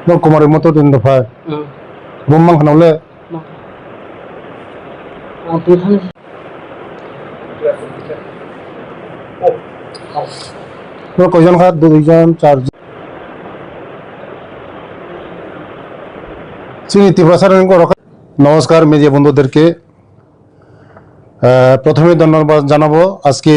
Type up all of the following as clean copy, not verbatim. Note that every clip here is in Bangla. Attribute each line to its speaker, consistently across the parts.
Speaker 1: 너 고마리 모토 된다 파. 몸만 하나올래. 너 কয়জন খা দুইজন চারজন চিনি ত্রিপুরা সারেন করো। নমস্কার মিডিয়া বন্ধুদেরকে প্রথমে ধন্যবাদ জানাবো। আজকে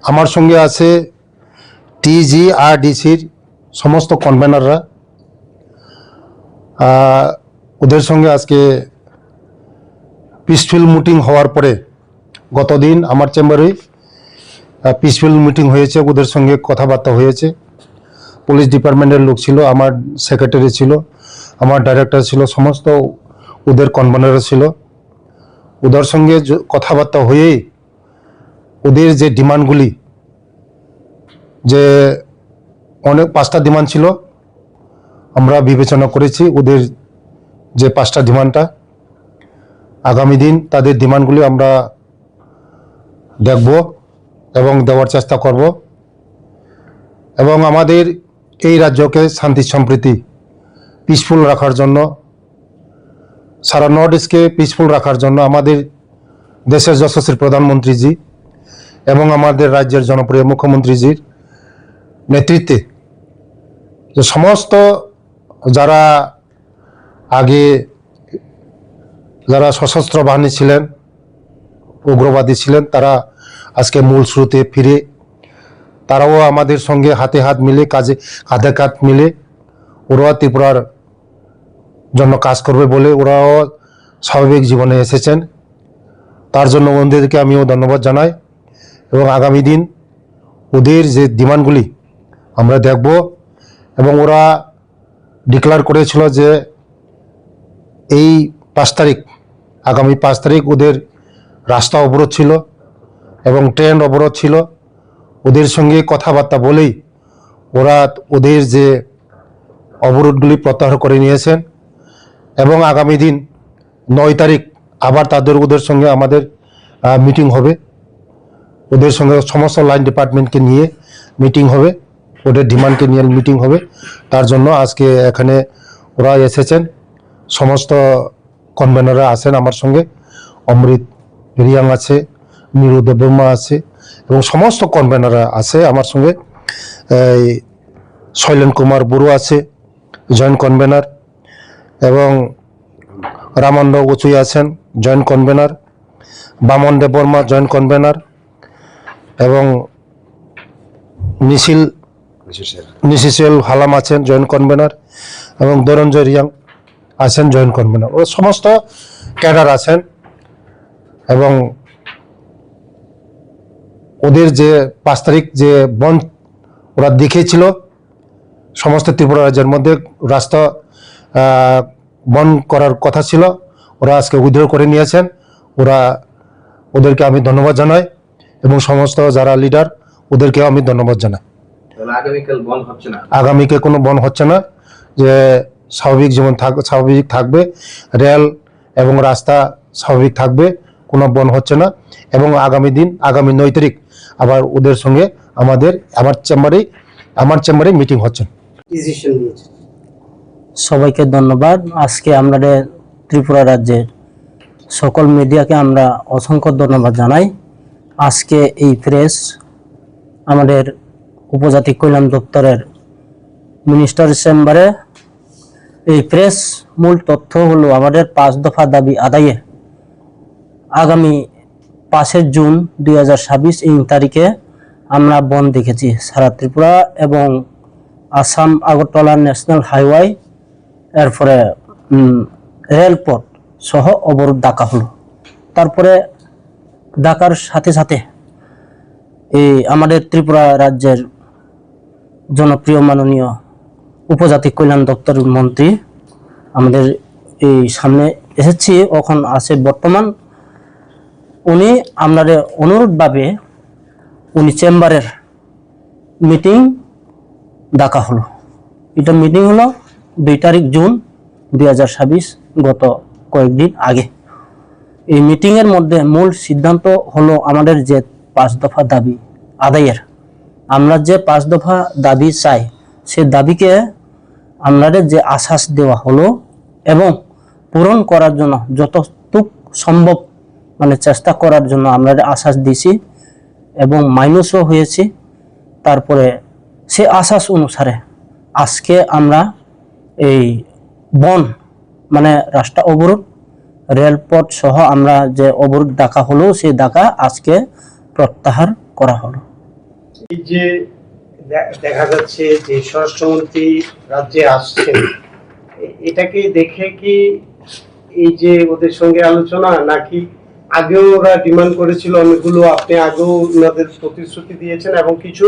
Speaker 1: আমার সঙ্গে আছে টিজিআরডিসির সমস্ত কনভেনাররা। ওদের সঙ্গে আজকে পিসফুল মিটিং হওয়ার পরে গতদিন আমার চেম্বারে পিসফুল মিটিং হয়েছে, ওদের সঙ্গে কথাবার্তা হয়েছে। পুলিশ ডিপার্টমেন্টের লোক ছিল, আমার সেক্রেটারি ছিল, আমার ডাইরেক্টর ছিল, সমস্ত ওদের কনভেনার ছিল। ওদের সঙ্গে কথাবার্তা হয়ে ওদের যে ডিমান্ডগুলি, যে অনেক 5টা ডিমান্ড ছিল, আমরা বিবেচনা করেছি ওদের যে 5টা ডিমান্ডটা। আগামী দিন তাদের ডিমান্ডগুলি আমরা দেখব এবং দেওয়ার চেষ্টা করব এবং আমাদের এই রাজ্যকে শান্তি সম্প্রীতি পিসফুল রাখার জন্য, সারা নর্থ ইস্টকে পিসফুল রাখার জন্য আমাদের দেশের যশস্বী প্রধানমন্ত্রীজি এবং আমাদের রাজ্যের জনপ্রিয় মুখ্যমন্ত্রীজির নেতৃত্বে যে সমস্ত যারা আগে যারা সশস্ত্র বাহিনী ছিলেন, উগ্রবাদী ছিলেন, তারা আজকে মূল স্রোতে ফিরে তারাও আমাদের সঙ্গে হাতে হাত মিলে কাঁধে কাঁধ মিলে ওরাও ত্রিপুরার জন্য কাজ করবে বলে ওরাও স্বাভাবিক জীবনে এসেছেন। তার জন্য ওদেরকে আমিও ধন্যবাদ জানাই এবং আগামী দিন ওদের যে ডিমান্ডগুলি আমরা দেখব এবং ওরা ডিক্লেয়ার করেছিল যে এই 5 তারিখ, আগামী 5 তারিখ ওদের রাস্তা অবরোধ ছিল এবং ট্রেন অবরোধ ছিল। ওদের সঙ্গে কথাবার্তা বলেই ওরা ওদের যে অবরোধগুলি প্রত্যাহার করে নিয়েছেন এবং আগামী দিন 9 তারিখ আবার ওদের সঙ্গে আমাদের মিটিং হবে। ওদের সঙ্গে সমস্ত লাইন ডিপার্টমেন্টকে নিয়ে মিটিং হবে, ওদের ডিমান্ডকে নিয়ে মিটিং হবে। তার জন্য আজকে এখানে ওরা এসেছেন, সমস্ত কনভেনাররা আছেন আমার সঙ্গে। অমৃত রিয়াং আছে, নিরু দেববর্মা আছে এবং সমস্ত কনভেনাররা আছে আমার সঙ্গে। শৈলেন কুমার বড়ু আছে জয়েন্ট কনভেনার এবং রামানন্দ উচুই আছেন জয়েন্ট কনভেনার, বামন দেববর্মা জয়েন্ট কনভেনার এবং নিশিসেল হালাম আছেন জয়েন্ট কনভেনার এবং ধনঞ্জয় রিয়াং আছেন জয়েন্ট কনভেনার। ও সমস্ত ক্যাডার আছেন এবং ওদের যে 5 তারিখ যে বন্ধ ওরা দেখিয়েছিল সমস্ত ত্রিপুরা রাজ্যের মধ্যে রাস্তা বন্ধ করার কথা ছিল, ওরা আজকে উইথড্র করে নিয়েছেন। ওদেরকে আমি ধন্যবাদ জানাই এবং সমস্ত যারা লিডার ওদেরকেও আমি ধন্যবাদ জানাই। আগামীকে কোনো বন্ধ হচ্ছে না, যে স্বাভাবিক জীবন স্বাভাবিক থাকবে, রেল এবং রাস্তা স্বাভাবিক থাকবে, কোনো বন্ধ হচ্ছে না। এবং আগামী 9 তারিখ আবার ওদের সঙ্গে আমার চেম্বারে মিটিং হচ্ছে।
Speaker 2: সবাইকে ধন্যবাদ। আজকে আমাদের ত্রিপুরা রাজ্যের সকল মিডিয়াকে আমরা অসংখ্য ধন্যবাদ জানাই। আজকে এই প্রেস আমাদের উপজাতি কল্যাণ দপ্তরের মিনিস্টার চেম্বারে এই প্রেস মূল তথ্য হলো আমাদের 5 দফা দাবি আদায়ে আগামী 5 জুন 2026 এই তারিখে আমরা বন্ধ দেখেছি সারা ত্রিপুরা এবং আসাম আগরতলা ন্যাশনাল হাইওয়ে, এরপরে রেলপথ সহ অবরোধ ডাকা হলো। তারপরে ডাকার সাথে সাথে এই আমাদের ত্রিপুরা রাজ্যের জনপ্রিয় মাননীয় উপজাতি কল্যাণ দপ্তরের মন্ত্রী আমাদের এই সামনে এসেছি, এখন আছে বর্তমান। উনি আমাদের অনুরোধভাবে উনি চেম্বারের মিটিং ডাকা হলো। এটা মিটিং হলো 2 তারিখ জুন 2026, গত কয়েকদিন আগে। এই মিটিংয়ের মধ্যে মূল সিদ্ধান্ত হলো আমাদের যে 5 দফা দাবি আদায়ের। আমরা যে 5 দফা দাবি চাই সে দাবিকে আপনাদের যে আশ্বাস দেওয়া হলো এবং পূরণ করার জন্য যতটুক সম্ভব মানে চেষ্টা করার জন্য আপনাদের আশ্বাস দিয়েছি এবং মাইনাসও হয়েছি। তারপরে সে আশ্বাস অনুসারে আজকে আমরা এই বন মানে রাস্তা অবরোধ রেলপথ সহ আমরা যে অবরোধ ডাকা হলো সেই ডাকা আজকে প্রত্যাহার করা হলো।
Speaker 3: এই যে দেখা যাচ্ছে যে স্বরাষ্ট্রমন্ত্রী রাজ্যে আসছেন, এটাকে দেখে কি এই যে ওদের সঙ্গে আলোচনা, নাকি আগেও ওরা ডিমান্ড করেছিল অনেকগুলো, আপনি আগেও ওনাদের প্রতিশ্রুতি দিয়েছেন এবং কিছু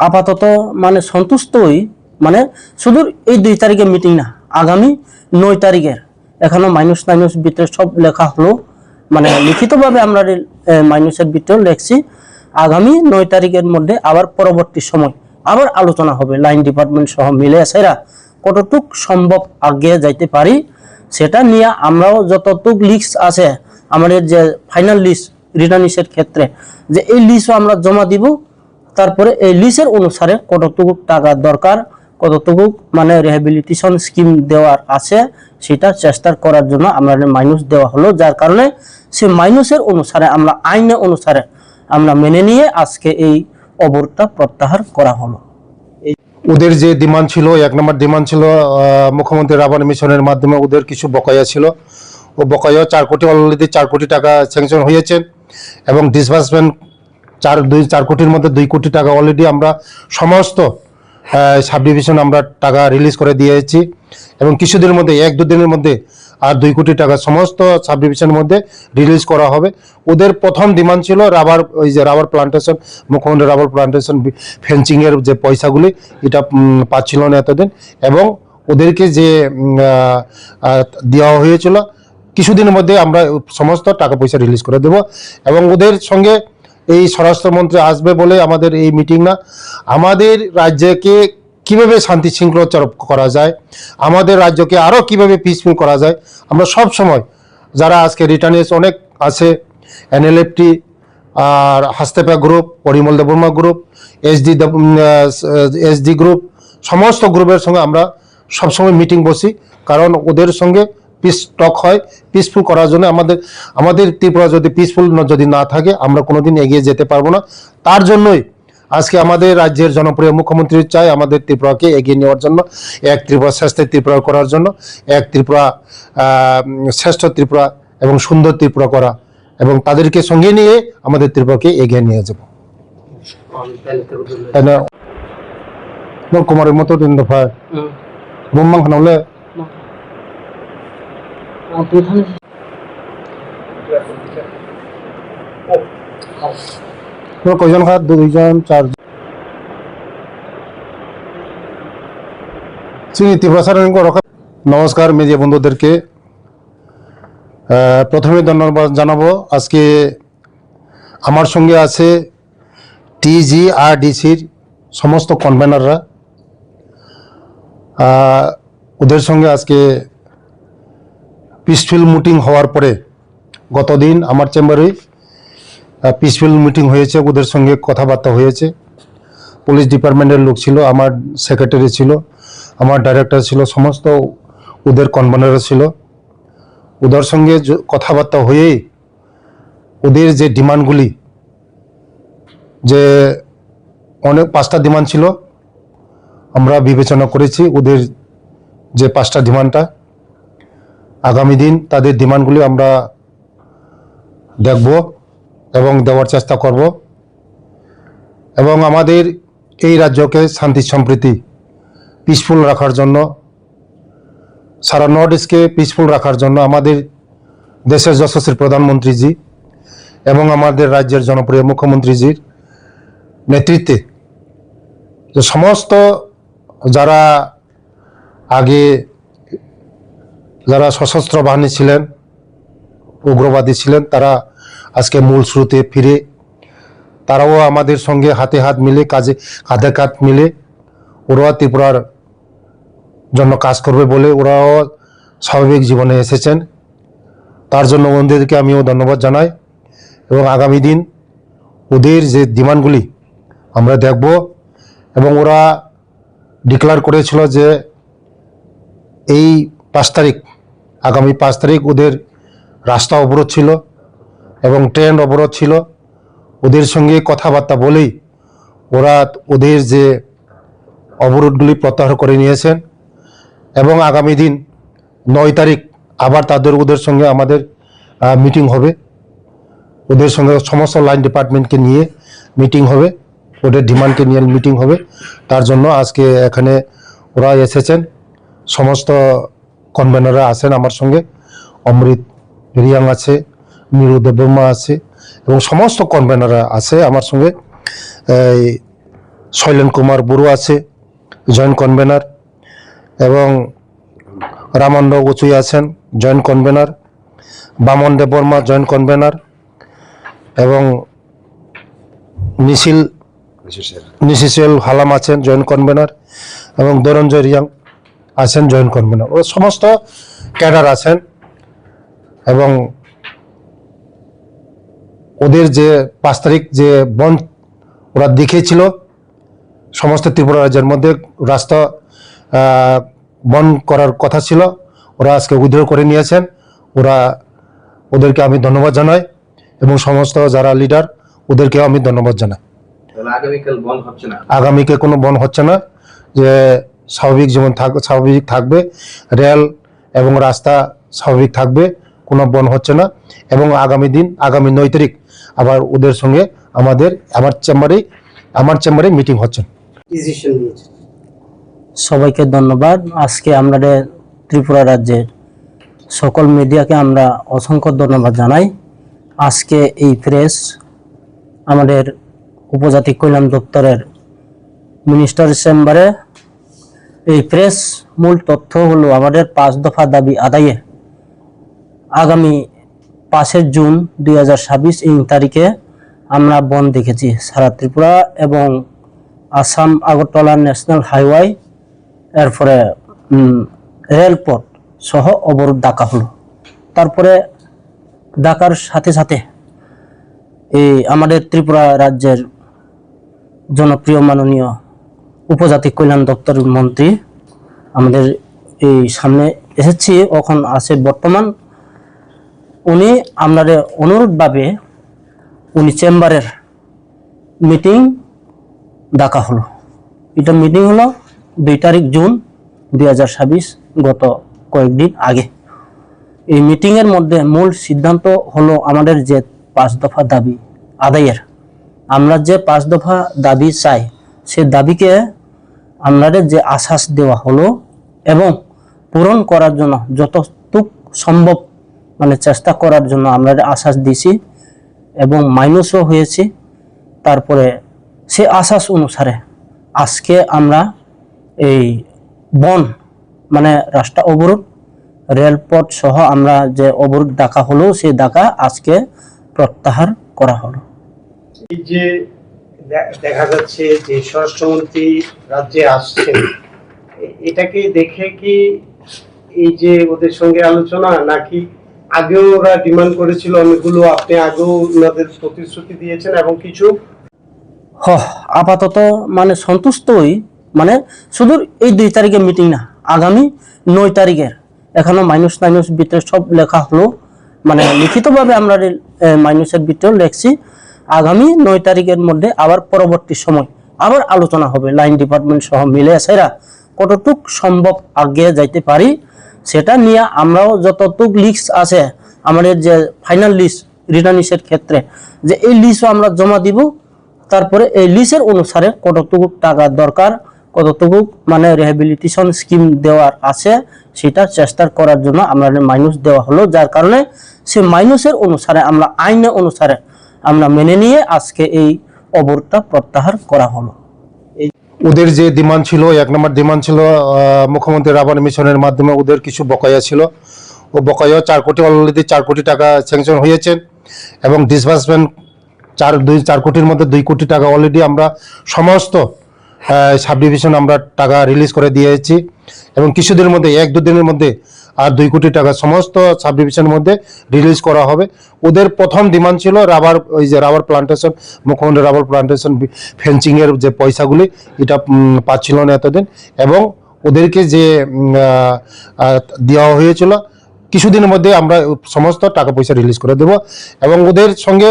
Speaker 2: আপাতত মানে সন্তুষ্টই, মানে শুধু এই 2 তারিখে মিটিং না, আগামী 9 তারিখের এখনো মাইনাস ভিতরে সব লেখা হলো, মানে লিখিতভাবে আমরা মাইনাসের ভিতরে লেখছি। আগামী 9 তারিখের মধ্যে আবার পরবর্তী সময় আবার আলোচনা হবে লাইন ডিপার্টমেন্ট সহ মিলে সেরা কতটুক সম্ভব আগে যাইতে পারি সেটা নিয়ে আমরাও যতটুক লিস্ট আছে আমাদের যে ফাইনাল লিস্ট রিটার্নিসের ক্ষেত্রে যে এই লিস্টও আমরা জমা দিব। তারপরে এই লিস্টের অনুসারে কতটুকু টাকা দরকার, কতটুকু মানে রিহ্যাবিলিটেশন স্কিম দেওয়ার আছে সেটা চেষ্টা করার জন্য আমাদের মাইনাস দেওয়া হলো, যার কারণে সে মাইনাসের অনুসারে আমরা আইনে অনুসারে আমরা মেনে নিয়ে আজকে এই অবরোধটা প্রত্যাহার করা হলো।
Speaker 1: ওদের যে ডিমান্ড ছিল, 1 নম্বর ডিমান্ড ছিল মুখ্যমন্ত্রী রাবান মিশনের মাধ্যমে ওদের কিছু বকেয়া ছিল। ও বকেয়া 4 কোটি, অলরেডি 4 কোটি টাকা স্যাংশন হয়েছে এবং ডিসবার্সমেন্ট 4 কোটির মধ্যে 2 কোটি টাকা অলরেডি আমরা সমস্ত সাব ডিভিশন আমরা টাকা রিলিজ করে দিয়েছি এবং কিছুদিনের মধ্যে 1-2 দিনের মধ্যে আর 2 কোটি টাকা সমস্ত সাব ডিভিশনের মধ্যে রিলিজ করা হবে। ওদের প্রথম ডিমান্ড ছিল রাবার, ওই যে রাবার প্লান্টেশন, মুখ্যমন্ত্রী রাবার প্লান্টেশন ফেন্সিংয়ের যে পয়সাগুলি এটা পাচ্ছিল না এতদিন, এবং ওদেরকে যে দেওয়া হয়েছিল কিছুদিনের মধ্যে আমরা সমস্ত টাকা পয়সা রিলিজ করে দেব। এবং ওদের সঙ্গে এই স্বরাষ্ট্রমন্ত্রী আসবে বলে আমাদের এই মিটিং না, আমাদের রাজ্যকে কিভাবে শান্তি শৃঙ্খলা করা যায়, আমাদের রাজ্যকে আরও কিভাবে পিসফুল করা যায়, আমরা সব সময় যারা আজকে রিটার্নিস অনেক আছে, NLFT আর হাস্তেপা group, Parimal Debbarma group, SD group, সমস্ত গ্রুপের সঙ্গে আমরা সবসময় মিটিং বসি, কারণ ওদের সঙ্গে পিস টক হয় পিসফুল করার জন্য। আমাদের ত্রিপুরা যদি পিসফুল যদি না থাকে আমরা কোনোদিন এগিয়ে যেতে পারবো না। তার জন্যই আজকে আমাদের রাজ্যের জনপ্রিয় মুখ্যমন্ত্রী চাই আমাদের ত্রিপুরাকে এগিয়ে নেওয়ার জন্য, এক ত্রিপুরা শ্রেষ্ঠ ত্রিপুরা করার জন্য, এক ত্রিপুরা শ্রেষ্ঠ ত্রিপুরা এবং সুন্দর ত্রিপুরা করা, এবং তাদেরকে সঙ্গে নিয়ে আমাদের ত্রিপুরাকে এগিয়ে নিয়ে যাব। কুমারের মতো 3 দফা বোম্বাং খানালে কয়জন খা 2জন 4জন ত্রিপুরা স্যার। নমস্কার মিডিয়া বন্ধুদেরকে প্রথমে ধন্যবাদ জানাবো। আজকে আমার সঙ্গে আছে TGRDCর সমস্ত কনভেনাররা, ওদের সঙ্গে আজকে পিসফুল মিটিং হওয়ার পরে গতদিন আমার চেম্বারে পিসফুল মিটিং হয়েছে, ওদের সঙ্গে কথাবার্তা হয়েছে। পুলিশ ডিপার্টমেন্টের লোক ছিল, আমার সেক্রেটারি ছিল, আমার ডাইরেক্টর ছিল, সমস্ত ওদের কনভেনার ছিল। ওদের সঙ্গে কথাবার্তা হয়েই ওদের যে ডিমান্ডগুলি, যে অনেক 5টা ডিমান্ড ছিল, আমরা বিবেচনা করেছি ওদের যে 5টা ডিমান্ডটা। আগামী দিন তাদের ডিমান্ডগুলি আমরা দেখব এবং দেওয়ার চেষ্টা করব, এবং আমাদের এই রাজ্যকে শান্তি সম্প্রীতি পিসফুল রাখার জন্য, সারা নর্থ ইস্টকে পিসফুল রাখার জন্য আমাদের দেশের যশস্বী প্রধানমন্ত্রীজি এবং আমাদের রাজ্যের জনপ্রিয় মুখ্যমন্ত্রীজির নেতৃত্বে যে সমস্ত যারা আগে যারা সশস্ত্র বাহিনী ছিলেন, উগ্রবাদী ছিলেন, তারা আজকে মূল স্রোতে ফিরে তারাও আমাদের সঙ্গে হাতে হাত মিলে কাঁধে কাঁধ মিলে ওরাও ত্রিপুরার জন্য কাজ করবে বলে ওরাও স্বাভাবিক জীবনে এসেছেন। তার জন্য ওদেরকে আমিও ধন্যবাদ জানাই, এবং আগামী দিন ওদের যে ডিমান্ডগুলি আমরা দেখব, এবং ওরা ডিক্লেয়ার করেছিল যে এই 5 তারিখ, আগামী 5 তারিখ ওদের রাস্তা অবরোধ ছিল এবং ট্রেন অবরোধ ছিল। ওদের সঙ্গে কথাবার্তা বলেই ওরা ওদের যে অবরোধগুলি প্রত্যাহার করে নিয়েছেন এবং আগামী দিন 9 তারিখ আবার ওদের সঙ্গে আমাদের মিটিং হবে। ওদের সঙ্গে সমস্ত লাইন ডিপার্টমেন্টকে নিয়ে মিটিং হবে, ওদের ডিমান্ডকে নিয়ে মিটিং হবে। তার জন্য আজকে এখানে ওরা এসেছেন, সমস্ত কনভেনাররা আছেন আমার সঙ্গে, অমৃত রিয়াং আছে, নিরু দেববর্মা আছে এবং সমস্ত কনভেনাররা আছে আমার সঙ্গে। শৈলেন কুমার বড়ু আছে জয়েন্ট কনভেনার এবং রামানন্দ উচুই আছেন জয়েন্ট কনভেনার, বামন দেববর্মা জয়েন্ট কনভেনার এবং নিশিসেল হালাম আছেন জয়েন্ট কনভেনার এবং ধনঞ্জয় রিয়াং আছেন জয়েন্ট কনভেনার। ওরা সমস্ত ক্যাডার আছেন এবং ওদের যে 5 তারিখ যে বন্ধ ওরা দেখিয়েছিল সমস্ত ত্রিপুরা রাজ্যের মধ্যে রাস্তা বন্ধ করার কথা ছিল, ওরা আজকে উইথড্র করে নিয়েছেন। ওদেরকে আমি ধন্যবাদ জানাই এবং সমস্ত যারা লিডার ওদেরকেও আমি ধন্যবাদ জানাই।
Speaker 4: আগামীকাল বন্ধ হচ্ছে না?
Speaker 1: আগামীকে কোনো বন্ধ হচ্ছে না, যে স্বাভাবিক যেমন স্বাভাবিক থাকবে, রেল এবং রাস্তা স্বাভাবিক থাকবে, কোনো বন্ধ হচ্ছে না। এবং আগামী 9 তারিখ আবার ওদের সঙ্গে আমার চেম্বারে মিটিং হচ্ছে।
Speaker 3: ডিসিশন নিয়েছে।
Speaker 2: সবাইকে ধন্যবাদ। আজকে আমাদের ত্রিপুরা রাজ্যের সকল মিডিয়াকে আমরা অসংখ্য ধন্যবাদ জানাই। আজকে এই প্রেস আমাদের উপজাতি কল্যাণ দপ্তরের মিনিস্টার চেম্বারে এই প্রেস মূল তথ্য হলো আমাদের 5 দফা দাবি আদায়ে আগামী 5 জুন 2026 তারিখে আমরা বন্ধ দেখেছি সারা ত্রিপুরা এবং আসাম আগরতলা ন্যাশনাল হাইওয়ে, এরপরে রেলপথ সহ অবরোধ ডাকা হলো। তারপরে ডাকার সাথে সাথে এই আমাদের ত্রিপুরা রাজ্যের জনপ্রিয় মাননীয় উপজাতি কল্যাণ দপ্তরের মন্ত্রী আমাদের এই সামনে এসেছি, এখন আছে বর্তমান। উনি আমাদের অনুরোধভাবে উনি চেম্বারের মিটিং ডাকা হলো। এটা মিটিং হলো 2 তারিখ জুন 2026, গত কয়েকদিন আগে। এই মিটিংয়ের মধ্যে মূল সিদ্ধান্ত হলো আমাদের যে 5 দফা দাবি আদায়ের। আমরা যে 5 দফা দাবি চাই সে দাবিকে আমাদের যে আশ্বাস দেওয়া হলো এবং পূরণ করার জন্য যতটুক সম্ভব চেষ্টা করার জন্য আমরা আশ্বাস দিয়েছি এবং মাইনাসও হয়েছি। তারপরে সে আশ্বাস অনুসারে আজকে আমরা এই রাস্তা অবরোধ, রেলপথ সহ আমরা যে অবরোধ ডাকা হলো সেই ডাকা আজকে প্রত্যাহার করা হলো।
Speaker 3: এই যে দেখা যাচ্ছে যে স্বরাষ্ট্রমন্ত্রী রাজ্যে আসছেন, এটাকে দেখে কি এই যে ওদের সঙ্গে আলোচনা, নাকি আগেও ওরা ডিমান্ড করেছিল অনেকগুলো, আপনি আগেও ওনাদের প্রতিশ্রুতি দিয়েছেন এবং কিছু
Speaker 2: আপাতত সন্তুষ্টই, শুধু এই 2 তারিখের মিটিং না, আগামী 9 তারিখের এখনো মাইনাস ভিতরে সব লেখা হলো, লিখিতভাবে আমরা মাইনাসের ভিতরেও লেখছি। আগামী 9 তারিখের মধ্যে আবার পরবর্তী সময় আবার আলোচনা হবে লাইন ডিপার্টমেন্ট সহ মিলে সেরা কতটুক সম্ভব আগে যাইতে পারি সেটা নিয়ে আমরাও যতটুক লিস্ট আছে আমাদের যে ফাইনাল লিস্ট রিটার্নিসের ক্ষেত্রে যে এই লিস্টও আমরা জমা দিব। তারপরে এই লিস্টের অনুসারে কতটুকু টাকা দরকার, কতটুকু রিহ্যাবিলিটেশন স্কিম দেওয়ার আছে সেটা চেষ্টা করার জন্য আমাদের মাইনাস দেওয়া হলো, যার কারণে সে মাইনাসের অনুসারে আমরা আইনের অনুসারে আমরা মেনে নিয়ে আজকে এই অবরোধটা প্রত্যাহার করা হলো।
Speaker 1: ওদের যে ডিমান্ড ছিল, 1 নম্বর ডিমান্ড ছিল মুখ্যমন্ত্রী রাবান মিশনের মাধ্যমে ওদের কিছু বকেয়া ছিল, ও বকেয়া 4 কোটি, অলরেডি 4 কোটি টাকা স্যাংশন হয়েছে এবং ডিসবার্সমেন্ট 4 কোটির মধ্যে 2 কোটি টাকা অলরেডি আমরা সমস্ত সাব ডিভিশন আমরা টাকা রিলিজ করে দিয়েছি এবং কিছুদিনের মধ্যে 1-2 দিনের মধ্যে আর 2 কোটি টাকা সমস্ত সাব ডিভিশনের মধ্যে রিলিজ করা হবে। ওদের প্রথম ডিমান্ড ছিল ওই যে রাবার প্লান্টেশন, মুখ্যমন্ত্রী রাবার প্লান্টেশন ফেন্সিং এর যে পয়সাগুলি এটা পাচ্ছিল না এতদিন, এবং ওদেরকে যে দেওয়া হয়েছিল কিছুদিনের মধ্যে আমরা সমস্ত টাকা পয়সা রিলিজ করে দেব। এবং ওদের সঙ্গে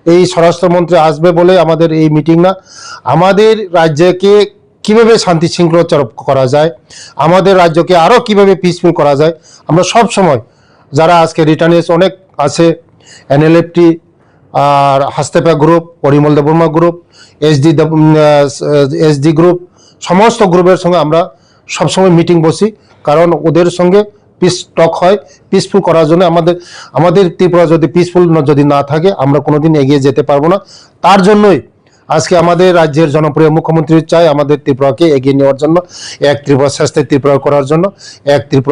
Speaker 1: এই স্বরাষ্ট্রমন্ত্রী আসবে বলে আমাদের এই মিটিং না, আমাদের রাজ্যকে কিভাবে শান্তি শৃঙ্খলা করা যায়, আমাদের রাজ্যকে আরও কিভাবে পিসফুল করা যায়, আমরা সব সময় যারা আজকে রিটার্নেস অনেক আছে, এনএলএফটি আর হাস্তেপা group, Parimal Debbarma group, SD group, সমস্ত গ্রুপের সঙ্গে আমরা সবসময় মিটিং বসি, কারণ ওদের সঙ্গে পিস টক হয় পিসফুল করার জন্য। আমাদের ত্রিপুরা যদি পিসফুল যদি না থাকে আমরা কোনোদিন এগিয়ে যেতে পারবো না। তার জন্যই আজকে আমাদের রাজ্যের জনপ্রিয় মুখ্যমন্ত্রী চাই আমাদের ত্রিপুরাকে এগিয়ে নেওয়ার জন্য, এক ত্রিপুরা শ্রেষ্ঠ ত্রিপুরা করার জন্য, এক ত্রিপুরা